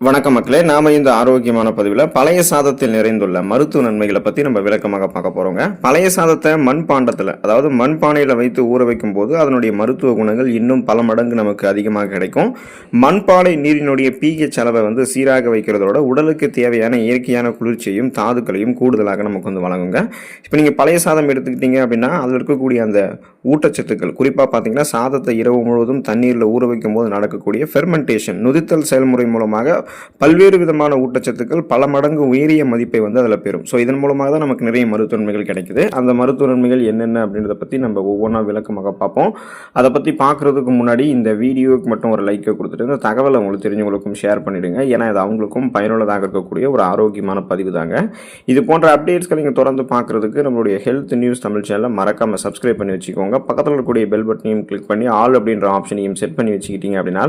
வணக்கம் மக்களே, நாம இந்த ஆரோக்கியமான பதிவில் பழைய சாதத்தில் நிறைந்துள்ள மருத்துவ நன்மைகளை பற்றி நம்ம விளக்கமாக பார்க்க போகிறோங்க. பழைய சாதத்தை மண்பாண்டத்தில், அதாவது மண்பானையில் வைத்து ஊற வைக்கும் போது அதனுடைய மருத்துவ குணங்கள் இன்னும் பல மடங்கு நமக்கு அதிகமாக கிடைக்கும். மண்பானை நீரினுடைய pH அளவை சீராக வைக்கிறதோட உடலுக்கு தேவையான இயற்கையான குளிர்ச்சியையும் தாதுக்களையும் கூடுதலாக நமக்கு வழங்குங்க. இப்போ நீங்கள் பழைய சாதம் எடுத்துக்கிட்டீங்க அப்படின்னா அதில் இருக்கக்கூடிய அந்த ஊட்டச்சத்துக்கள், குறிப்பாக பார்த்தீங்கன்னா சாதத்தை இரவு முழுவதும் தண்ணீரில் ஊற வைக்கும் போது நடக்கக்கூடிய ஃபெர்மெண்டேஷன், நொதித்தல் செயல்முறை மூலமாக பல்வேறு விதமான ஊட்டச்சத்துக்கள் பல மடங்கு உயரிய மதிப்பை அதில் பெறும். ஸோ இதன் மூலமாக தான் நமக்கு நிறைய மருத்துவ நன்மைகள் கிடைக்குது. அந்த மருத்துவ நன்மைகள் என்னென்ன அப்படின்றத பற்றி நம்ம ஒவ்வொன்றா விளக்கமாக பார்ப்போம். அதை பற்றி பார்க்குறதுக்கு முன்னாடி இந்த வீடியோவுக்கு மட்டும் ஒரு லைக்கை கொடுத்துட்டு இந்த தகவலை உங்களுக்கு தெரிஞ்சவங்களுக்கும் ஷேர் பண்ணிவிடுங்க. ஏன்னா இது அவங்களுக்கும் பயனுள்ளதாக இருக்கக்கூடிய ஒரு ஆரோக்கியமான பதிவு தாங்க. இது போன்ற அப்டேட்ஸ்களை நீங்கள் தொடர்ந்து பார்க்குறதுக்கு நம்மளுடைய ஹெல்த் நியூஸ் தமிழ் சேனலை மறக்காமல் சப்ஸ்கிரைப் பண்ணி வச்சுக்கோங்க. பக்கத்தில் இருக்கக்கூடிய பெல் பட்டனையும் கிளிக் பண்ணி ஆல் அப்படின்ற ஆப்ஷனையும் செட் பண்ணி வச்சுக்கிட்டீங்க அப்படின்னா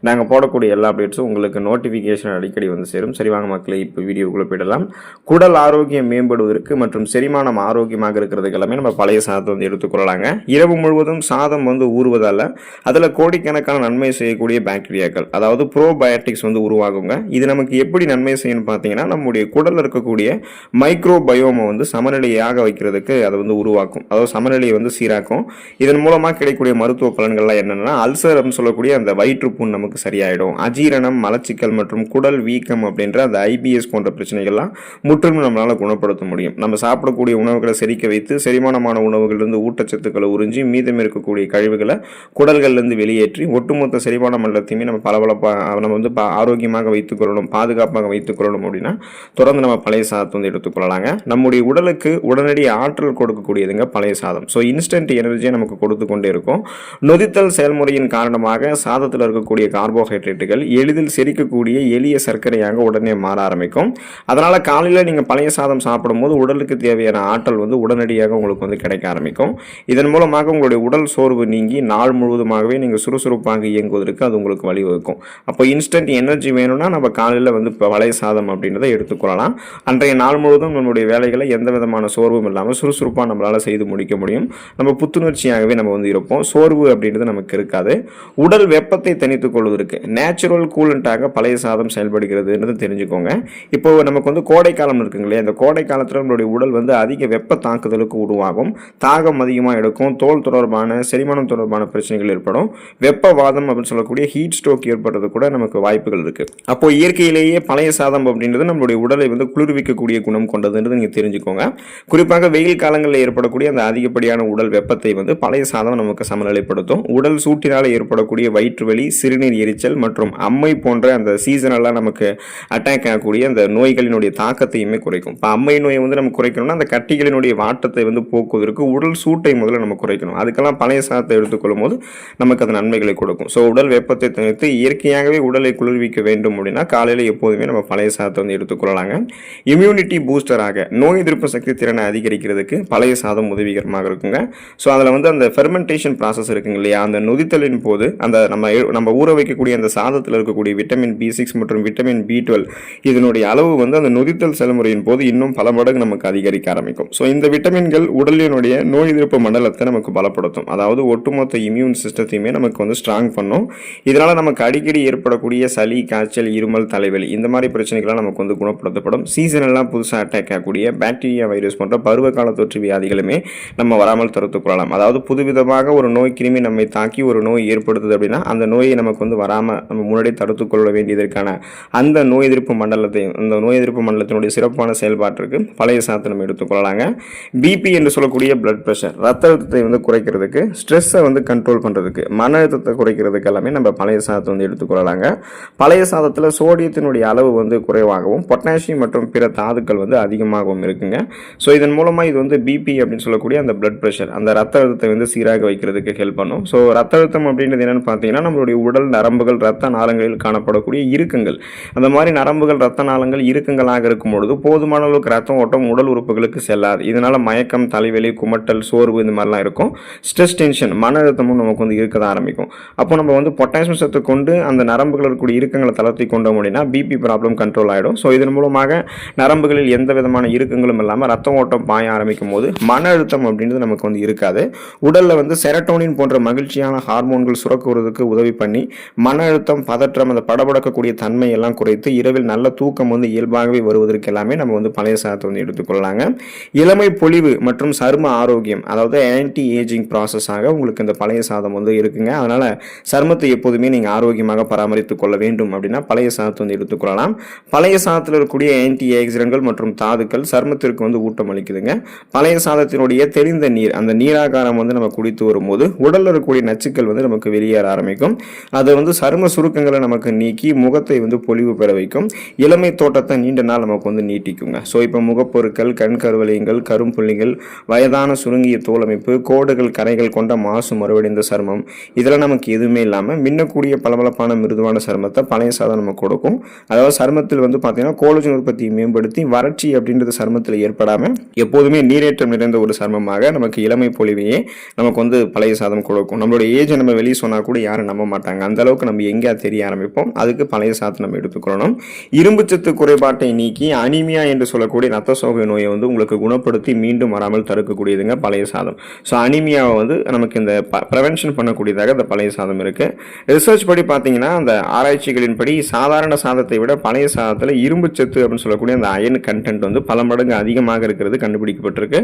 நாங்கள் போடக்கூடிய எல்லா அப்டேட்ஸும் உங்களுக்கு நோட்டிஃபிகேஷன் அடிக்கடி சேரும். சரி வாங்க மக்களே, இப்போ வீடியோக்குள்ளே போயிடலாம். குடல் ஆரோக்கியம் மேம்படுவதற்கு மற்றும் செரிமானம் ஆரோக்கியமாக இருக்கிறதுக்கு எல்லாமே நம்ம பழைய சாதத்தை எடுத்துக்கொள்ளலாங்க. இரவு முழுவதும் சாதம் ஊறுவதால் அதில் கோடிக்கணக்கான நன்மை செய்யக்கூடிய பாக்டீரியாக்கள், அதாவது ப்ரோபயோட்டிக்ஸ் உருவாகுங்க. இது நமக்கு எப்படி நன்மை செய்யணும்னு பார்த்தீங்கன்னா நம்முடைய குடலில் இருக்கக்கூடிய மைக்ரோபயோமை சமநிலையாக வைக்கிறதுக்கு அதை உருவாக்கும். அதாவது சமநிலையை சீராக்கும். இதன் மூலமாக கிடைக்கக்கூடிய மருத்துவ பலன்கள்லாம் என்னென்னா, அல்சர் அப்படின்னு சொல்லக்கூடிய அந்த வயிற்றுப்புண் நமக்கு சரியாயிடும். அஜீரணம், மலச்சிக்கல் மற்றும் குடல் வீக்கம் அப்படின்ற அந்த ஐபிஎஸ் போன்ற பிரச்சனைகள்லாம் முற்றிலும் நம்மளால் குணப்படுத்த முடியும். நம்ம சாப்பிடக்கூடிய உணவுகளை செரிக்க வைத்து செரிமானமான உணவுகளிலிருந்து ஊட்டச்சத்துக்களை உறிஞ்சி மீதம் இருக்கக்கூடிய கழிவுகளை குடல்கள்லேருந்து வெளியேற்றி ஒட்டுமொத்த செரிமான மண்டலத்தையுமே நம்ம நம்ம ஆரோக்கியமாக வைத்துக்கொள்ளணும், பாதுகாப்பாக வைத்துக்கொள்ளணும் அப்படின்னா தொடர்ந்து நம்ம பழைய சாதத்தை எடுத்துக்கொள்ளலாங்க. நம்முடைய உடலுக்கு உடனடி ஆற்றல் கொடுக்கக்கூடியதுங்க பழைய சாதம். ஸோ இன்ஸ்டன்ட் எனர்ஜியை நமக்கு கொடுத்து கொண்டே இருக்கும். நொதித்தல் செயல்முறையின் காரணமாக சாதத்தில் இருக்கக்கூடிய கார்போஹைட்ரேட்டுகள் எளிதில் செரிக்கக்கூடிய எளிய சர்க்கரையாக உடனே மாற ஆரம்பிக்கும். அதனால் காலையில் நீங்கள் பழைய சாதம் சாப்பிடும்போது உடலுக்கு தேவையான ஆற்றல் உடனடியாக உங்களுக்கு கிடைக்க ஆரம்பிக்கும். இதன் மூலமாக உங்களுடைய உடல் சோர்வு நீங்கி நாள் முழுவதுமாகவே நீங்கள் சுறுசுறுப்பாக இயங்குவதற்கு அது உங்களுக்கு வழிவகுக்கும். அப்போ இன்ஸ்டன்ட் எனர்ஜி வேணும்னா நம்ம காலையில் பழைய சாதம் அப்படின்றத எடுத்துக்கொள்ளலாம். அன்றைய நாள் முழுவதும் நம்மளுடைய வேலைகளை எந்த விதமான சோர்வும் இல்லாமல் சுறுசுறுப்பாக நம்மளால் செய்து முடிக்க முடியும். நம்ம புத்துணர்ச்சியாகவே நம்ம இருப்போம். சோர்வு அப்படின்றது நமக்கு இருக்காது. உடல் வெப்பத்தை தணித்துக் கொள்வதற்கு நேச்சுரல் கூலண்டாக பழைய சாதம் செயல்படுகிறது தெரிஞ்சுக்கோங்க. இப்போ நமக்கு கோடை காலம் இருக்குங்க இல்லையா, இந்த கோடை காலத்தில் நம்மளுடைய உடல் அதிக வெப்ப தாக்குதலுக்கு உருவாகும். தாகம் அதிகமாக எடுக்கும். தோல் தொடர்பான செரிமானம் தொடர்பான பிரச்சனைகள் ஏற்படும். வெப்பவாதம் அப்படின்னு சொல்லக்கூடிய ஹீட் ஸ்ட்ரோக் ஏற்படுறது கூட நமக்கு வாய்ப்புகள் இருக்கு. அப்போ இயற்கையிலேயே பழைய சாதம் அப்படின்றது நம்மளுடைய உடலை குளிர்விக்கக்கூடிய குணம் கொண்டதுன்றது நீங்க தெரிஞ்சுக்கோங்க. குறிப்பாக வெயில் காலங்களில் ஏற்படக்கூடிய அந்த அதிகப்படியான உடல் வெப்பத்தை பழைய சாதம் நமக்கு சமநிலைப்படுத்தும். உடல் சூட்டினால் ஏற்படக்கூடிய வயிற்று வலி, சிறுநீர் எரிச்சல் மற்றும் அம்மை போன்ற அந்த சீசனெல்லாம் நமக்கு அட்டாக் ஆகக்கூடிய அந்த நோய்களினுடைய தாக்கத்தையுமே குறைக்கும். இப்போ அம்மை நோயை நம்ம குறைக்கணும்னா அந்த கட்டிகளினுடைய வாட்டத்தை போக்குவதற்கு உடல் சூட்டை முதல்ல நம்ம குறைக்கணும். அதுக்கெல்லாம் பழைய சாதத்தை எடுத்துக்கொள்ளும் போது நமக்கு அந்த நன்மைகளை கொடுக்கும். ஸோ உடல் வெப்பத்தை தணித்து இயற்கையாகவே உடலை குளிர்விக்க வேண்டும் அப்படின்னா காலையில் எப்போதுமே நம்ம பழைய சாதத்தை எடுத்துக்கொள்ளலாங்க. இம்யூனிட்டி பூஸ்டராக நோய் எதிர்ப்பு சக்தி திறனை அதிகரிக்கிறதுக்கு பழைய சாதம் உதவிகரமாக இருக்குங்க. ஸோ அதில் அந்த ஃபெர்மெண்டேஷன் ப்ராசஸ் இருக்குங்க இல்லையா, அந்த நொதித்தலின் போது அந்த நம்ம ஊற வைக்கக்கூடிய அந்த சாதத்தில் இருக்கக்கூடிய விட்டமின் B6 மற்றும் விட்டமின் B12 இதனுடைய அளவு அந்த நொதித்தல் செயல்முறையின் போது இன்னும் பல மடங்கு நமக்கு அதிகரிக்க ஆரம்பிக்கும். ஸோ இந்த விட்டமின்கள் உடலினுடைய நோய் எதிர்ப்பு மண்டலத்தை நமக்கு பலப்படுத்தும். அதாவது ஒட்டுமொத்த இம்யூன் சிஸ்டத்தையுமே நமக்கு ஸ்ட்ராங் பண்ணும். இதனால நமக்கு அடிக்கடி ஏற்படக்கூடிய சளி, காய்ச்சல், இருமல், தலைவலி இந்த மாதிரி பிரச்சனைகள்லாம் நமக்கு குணப்படுத்தப்படும். சீசனெல்லாம் புதுசாக அட்டாக் ஆகக்கூடிய பாக்டீரியா, வைரஸ் போன்ற பருவகால தொற்று வியாதிகளுமே நம்ம வராமல் தடுத்துக் கொள்ளலாம். அதாவது புதுவிதமாக ஒரு நோய் கிருமி நம்மை தாக்கி ஒரு நோய் ஏற்படுத்துது அப்படின்னா அந்த நோயை நமக்கு வராமல் நம்ம முன்னாடி தடுத்துக் கொள்ள வேண்டியதற்கான அந்த நோய் எதிர்ப்பு மண்டலத்தை, அந்த நோய் எதிர்ப்பு மண்டலத்தினுடைய சிறப்பான செயல்பாட்டிற்கு பழைய சாதத்தை நம்ம எடுத்துக்கொள்ளலாங்க. பிபி என்று சொல்லக்கூடிய பிளட் பிரஷர், ரத்த அழுத்தத்தை குறைக்கிறதுக்கு, ஸ்ட்ரெஸ்ஸை கண்ட்ரோல் பண்ணுறதுக்கு, மன அழுத்தத்தை குறைக்கிறதுக்கு எல்லாமே நம்ம பழைய சாதத்தை எடுத்துக்கொள்ளலாங்க. பழைய சாதத்தில் சோடியத்தினுடைய அளவு குறைவாகவும் பொட்டாசியம் மற்றும் பிற தாதுக்கள் அதிகமாகவும் இருக்குங்க. ஸோ இதன் மூலமாக இது பிபி அப்படின்னு சொல்லக்கூடிய அந்த பிளட் பிரஷர், அந்த ரத்த அழுத்தத்தை சீராக வைக்கிறதுக்கு ஹெல்ப் பண்ணும். ஸோ ரத்த அழுத்தம் அப்படின்றது என்னன்னு பார்த்தீங்கன்னா நம்மளுடைய உடல் நரம்புகள், ரத்த நாளங்களில் காணப்படக்கூடிய இறுக்கங்கள். அந்த மாதிரி நரம்புகள், ரத்த நாளங்கள் இறுக்கங்களாக இருக்கும் பொழுது போதுமான அளவுக்கு ரத்தம் ஓட்டம் உடல் உறுப்புகளுக்கு செல்லாது. இதனால மயக்கம், தலைவலி, குமட்டல், சோர்வு இந்த மாதிரிலாம் இருக்கும். ஸ்ட்ரெஸ், டென்ஷன், மன அழுத்தமும் நமக்கு இருக்க தான் ஆரம்பிக்கும். அப்போ நம்ம பொட்டாசியம் சத்து கொண்டு அந்த நரம்புகள் இருக்கக்கூடிய இறுக்கங்களை தளர்த்தி கொண்டோம் அப்படின்னா பிபி ப்ராப்ளம் கண்ட்ரோல் ஆகிடும். ஸோ இதன் மூலமாக நரம்புகளில் எந்த விதமான இறுக்கங்களும் இல்லாமல் ரத்த ஓட்டம் பாய ஆரம்பிக்கும் போது மன அழுத்தம் அப்படின்றது நமக்கு இருக்காது. உடலில் செரட்டோனின் போன்ற மகிழ்ச்சியான ஹார்மோன்கள் சுரக்குவதற்கு உதவி பண்ணி மன அழுத்தம், பதற்றம், அந்த படபடக்கக்கூடிய தன்மையெல்லாம் குறைத்து இரவில் நல்ல தூக்கம் வந்து இயல்பாகவே வருவதற்கு எல்லாமே நம்ம வந்து பழைய சாதத்தை வந்து எடுத்துக்கொள்ளலாங்க. இளமை பொலிவு மற்றும் சரும ஆரோக்கியம், அதாவது ஆன்டி ஏஜிங் ப்ராசஸாக உங்களுக்கு இந்த பழைய சாதம் வந்து இருக்குங்க. அதனால சருமத்தை எப்போதுமே நீங்கள் ஆரோக்கியமாக பராமரித்துக் கொள்ள வேண்டும் அப்படின்னா பழைய சாதத்தை வந்து எடுத்துக்கொள்ளலாம். பழைய சாதத்தில் இருக்கக்கூடிய ஆன்டி ஆக்சிடென்ட்கள் மற்றும் தாதுக்கள் சருமத்திற்கு வந்து ஊட்டம் அளிக்குதுங்க. பழைய சாதத்தினுடைய தெளிந்த நீர், அந்த நீராகாரம் வந்து நம்ம குடித்து வரும்போது உடலில் இருக்கக்கூடிய நச்சுக்கள் வந்து நமக்கு வெளியேற ஆரம்பிக்கும். அது வந்து சரும சுருக்கங்களை நமக்கு நீக்கி முகத்தை வந்து பொலிவு பெற வைக்கும். இளமை தோட்டத்தை நீண்ட நாள் நமக்கு வந்து நீட்டிக்குங்க. ஸோ இப்போ முகப்பொருட்கள், கண் கருவளையங்கள், கரும்புள்ளிகள், வயதான சுருங்கிய தோலமைப்பு, கோடுகள், கரைகள் கொண்ட மாசு மறுவடைந்த சருமம், இதெல்லாம் நமக்கு எதுவுமே இல்லாமல் மின்னக்கூடிய பளபளப்பான மிருதுவான சருமத்தை பழைய சாதம் நமக்கு கொடுக்கும். அதாவது சருமத்தில் வந்து பார்த்தீங்கன்னா கோலஜன் உற்பத்தியை மேம்படுத்தி வறட்சி அப்படின்றது சருமத்தில் ஏற்படாமல் எப்போதுமே நீரேற்றம் நிறைந்த ஒரு சருமமாக நமக்கு இளமை பொலிவையே நமக்கு வந்து பழைய சாதம் கொடுக்கும். நம்மளோட ஏஜை நம்ம வெளியே சொன்னால் கூட யாரும் நம்ப மாட்டாங்க. அந்த அளவுக்கு நம்ம எங்கே தெரிய ஆரம்பிப்போம். அதுக்கு பழைய சாதத்தை நம்ம எடுத்துக்கொள்ளணும். இரும்புச்சத்து குறைபாட்டை நீக்கி அனிமியா என்று சொல்லக்கூடிய ரத்த சோகை நோயை வந்து உங்களுக்கு குணப்படுத்தி மீண்டும் வராமல் தடுக்கக்கூடியதுங்க பழைய சாதம். ஸோ அனிமியாவை வந்து நமக்கு இந்த ப்ரிவென்ஷன் பண்ணக்கூடியதாக இந்த பழைய சாதம் இருக்கு. ரிசர்ச் படி பார்த்தீங்கன்னா அந்த ஆராய்ச்சிகளின்படி சாதாரண சாதத்தை விட பழைய சாதத்தில் இரும்புச்சத்து அப்படின்னு சொல்லக்கூடிய அந்த அயன் கண்டென்ட் வந்து பல மடங்கு அதிகமாக இருக்கிறது கண்டுபிடிக்கப்பட்டிருக்கு.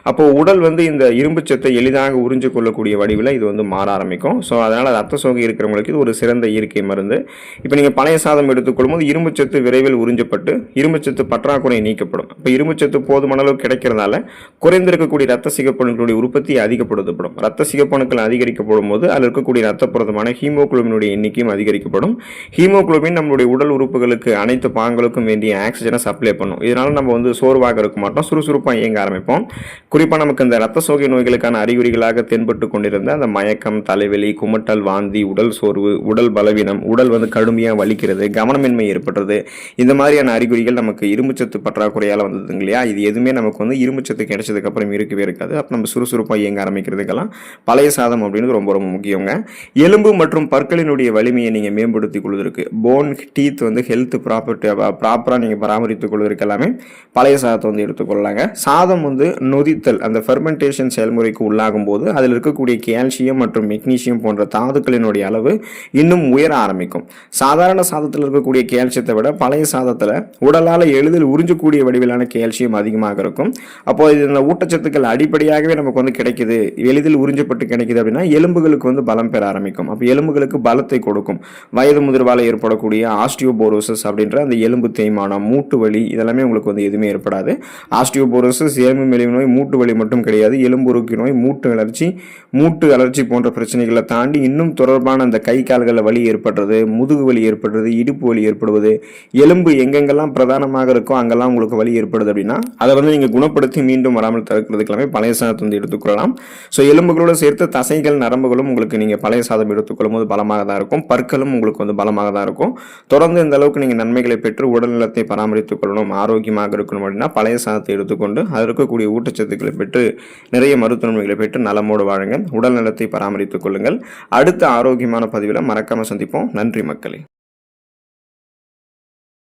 அப்போ உடல் வந்து இந்த இரும்புச்சத்தை எளிதாக உறிஞ்சு கொள்ளக்கூடிய வடிவில் இது வந்து மாற ஆரம்பிக்கும். ஸோ அதனால ரத்த சோகை இருக்கிறவங்களுக்கு இது ஒரு சிறந்த இயற்கை மருந்து. இப்போ நீங்கள் பழைய சாதம் எடுத்துக்கொள்ளும் போது இரும்புச்சத்து விரைவில் உறிஞ்சப்பட்டு இரும்புச்சத்து பற்றாக்குறை நீக்கப்படும். இப்போ இரும்புச்சத்து போதுமான அளவு கிடைக்கிறதால குறைந்திருக்கக்கூடிய ரத்த சிகப்பணுக்களுடைய உற்பத்தி அதிகப்படுத்தப்படும். ரத்த சிகப்பணுக்கள் அதிகரிக்கப்படும் போது அதில் இருக்கக்கூடிய ரத்த புரதமான ஹீமோகுளோபினுடைய எண்ணிக்கையும் அதிகரிக்கப்படும். ஹீமோகுளோபின் நம்மளுடைய உடல் உறுப்புகளுக்கு அனைத்து பாகங்களுக்கும் வேண்டிய ஆக்சிஜனை சப்ளை பண்ணும். இதனால நம்ம வந்து சோர்வாக இருக்க மாட்டோம், சுறுசுறுப்பாக இயங்க ஆரம்பிப்போம். குறிப்பாக நமக்கு இந்த ரத்த சோகை நோய்களுக்கான அறிகுறிகளாக தென்பட்டு கொண்டிருந்த அந்த மயக்கம், தலைவலி, குமட்டல், வாந்தி, உடல் சோர்வு, உடல் பலவீனம், உடல் வந்து கடுமையாக வலிக்கிறது, கவனமின்மை ஏற்படுறது, இந்த மாதிரியான அறிகுறிகள் நமக்கு இரும்புச்சத்து பற்றாக்குறையால் வந்ததுங்க இல்லையா. இது எதுவுமே நமக்கு வந்து இரும்புச்சத்து கிடைச்சதுக்கு அப்புறம் இருக்கவே இருக்காது. அப்போ நம்ம சுறுசுறுப்பாக இயங்க ஆரம்பிக்கிறதுக்கெல்லாம் பழைய சாதம் அப்படின்றது ரொம்ப ரொம்ப முக்கியங்க. எலும்பு மற்றும் பற்களினுடைய வலிமையை நீங்கள் மேம்படுத்திக் கொள்வதற்கு, போன் டீத் வந்து ஹெல்த் ப்ராப்பராக நீங்கள் பராமரித்துக் கொள்வதற்கு எல்லாமே பழைய சாதத்தை வந்து எடுத்துக்கொள்ளாங்க. சாதம் வந்து நொதித்தல், அந்த ஃபெர்மெண்டேஷன் செயல்முறைக்கு உள்ளாகும் போது அதில் இருக்கக்கூடிய கால்சியம் மற்றும் மெக்னீசியம் போன்ற தாதுக்களினுடைய அளவு இன்னும் உயர ஆரம்பிக்கும். சாதாரண சாதத்தில் இருக்கக்கூடிய கால்சியத்தை விட பழைய சாதத்தில் உடலால் எளிதில் உறிஞ்சக்கூடிய வடிவிலான கால்சியம் அதிகமாக இருக்கும். அப்போ இந்த ஊட்டச்சத்துக்கள் அடிப்படையாகவே நமக்கு வந்து கிடைக்குது, எளிதில் உறிஞ்சப்பட்டு கிடைக்குது அப்படின்னா எலும்புகளுக்கு வந்து பலம் பெற ஆரம்பிக்கும். அப்போ எலும்புகளுக்கு பலத்தை கொடுக்கும். வயது முதிர்வால் ஏற்படக்கூடிய ஆஸ்டியோபோரோசிஸ் அப்படின்ற அந்த எலும்பு தேய்மானம், மூட்டு வலி, இதெல்லாமே உங்களுக்கு வந்து எதுவுமே ஏற்படாது. ஆஸ்டியோபோரோசிஸ் எலும்பு மெலிவு நோய், மூட்டு வலி மட்டும் கிடையாது. எலும்புருக்கி நோய், மூட்டு அலர்ச்சி போன்ற பிரச்சனைகளை தாண்டி இன்னும் தொடர்பான அந்த கை கால்களில் வலி ஏற்படுறது, முதுகு வலி ஏற்படுறது, இடுப்பு வலி ஏற்படுவது, எலும்பு எங்கெங்கெல்லாம் பிரதானமாக இருக்கோ அங்கெல்லாம் உங்களுக்கு வலி ஏற்படுது அப்படின்னா அதை வந்து நீங்கள் குணப்படுத்தி மீண்டும் வராமல் தடுக்கிறதுக்கு எல்லாமே பழைய சாதத்தை வந்து எடுத்துக்கொள்ளலாம். ஸோ எலும்புகளோடு சேர்த்து தசைகள், நரம்புகளும் உங்களுக்கு நீங்கள் பழைய சாதம் எடுத்துக்கொள்ளும் போது பலமாக தான் இருக்கும். பற்களும் உங்களுக்கு வந்து பலமாக தான் இருக்கும். தொடர்ந்து இந்த அளவுக்கு நீங்கள் நன்மைகளை பெற்று உடல் நலத்தை பராமரித்துக் கொள்ளணும், ஆரோக்கியமாக இருக்கணும் அப்படின்னா பழைய சாதத்தை எடுத்துக்கொண்டு அதில் இருக்கக்கூடிய ஊட்டச்சத்துக்களை பெற்று நிறைய மருத்துவ நன்மைகளை பெற்று நலமோடு வாழுங்க. உடல் நலத்தை பராமரித்துக் கொள்ளுங்கள். அடுத்த ஆரோக்கியமான பதிவில் மறக்காம சந்திப்போம். நன்றி மக்களே.